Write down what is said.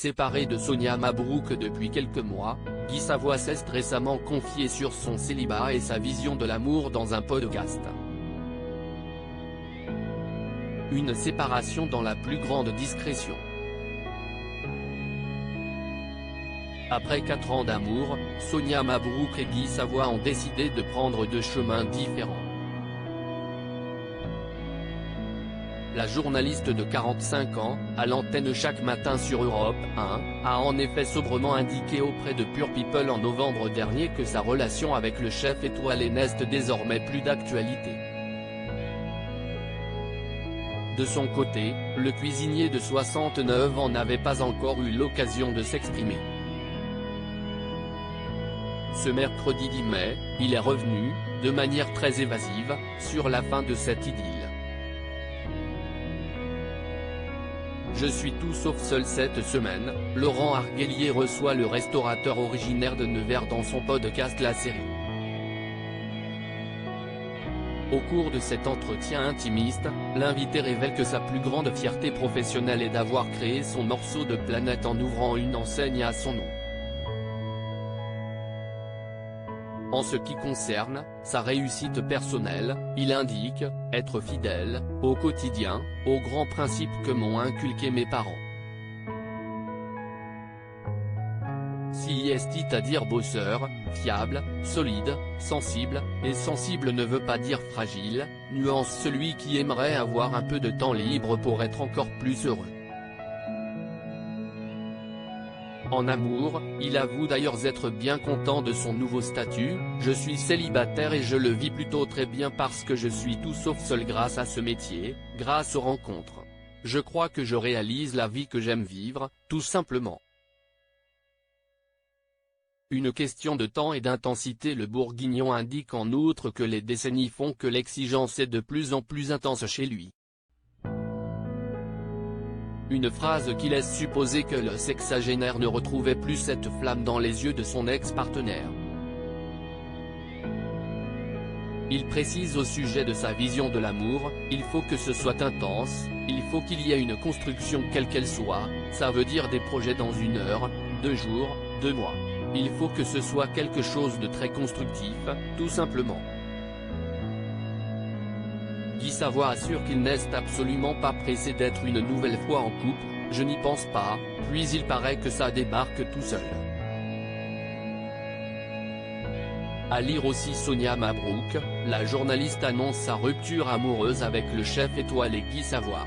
Séparé de Sonia Mabrouk depuis quelques mois, Guy Savoy s'est récemment confié sur son célibat et sa vision de l'amour dans un podcast. Une séparation dans la plus grande discrétion. Après 4 ans d'amour, Sonia Mabrouk et Guy Savoy ont décidé de prendre 2 chemins différents. La journaliste de 45 ans, à l'antenne chaque matin sur Europe 1, a en effet sobrement indiqué auprès de Pure People en novembre dernier que sa relation avec le chef étoilé n'est désormais plus d'actualité. De son côté, le cuisinier de 69 ans n'avait pas encore eu l'occasion de s'exprimer. Ce mercredi 10 mai, il est revenu, de manière très évasive, sur la fin de cette idylle. Je suis tout sauf seul cette semaine, Laurent Arguelier reçoit le restaurateur originaire de Nevers dans son podcast La Série. Au cours de cet entretien intimiste, l'invité révèle que sa plus grande fierté professionnelle est d'avoir créé son morceau de planète en ouvrant une enseigne à son nom. En ce qui concerne sa réussite personnelle, il indique « être fidèle, au quotidien, aux grands principes que m'ont inculqués mes parents ». Si c'est-à-dire bosseur, fiable, solide, sensible, et sensible ne veut pas dire fragile, nuance celui qui aimerait avoir un peu de temps libre pour être encore plus heureux. En amour, il avoue d'ailleurs être bien content de son nouveau statut, « Je suis célibataire et je le vis plutôt très bien parce que je suis tout sauf seul grâce à ce métier, grâce aux rencontres. Je crois que je réalise la vie que j'aime vivre, tout simplement. » Une question de temps et d'intensité. Le Bourguignon indique en outre que les décennies font que l'exigence est de plus en plus intense chez lui. Une phrase qui laisse supposer que le sexagénaire ne retrouvait plus cette flamme dans les yeux de son ex-partenaire. Il précise au sujet de sa vision de l'amour, « Il faut que ce soit intense, il faut qu'il y ait une construction quelle qu'elle soit, ça veut dire des projets dans 1 heure, 2 jours, 2 mois. Il faut que ce soit quelque chose de très constructif, tout simplement. » Guy Savoy assure qu'il n'est absolument pas pressé d'être une nouvelle fois en couple, « Je n'y pense pas, puis il paraît que ça débarque tout seul. » À lire aussi Sonia Mabrouk, la journaliste annonce sa rupture amoureuse avec le chef étoilé Guy Savoy.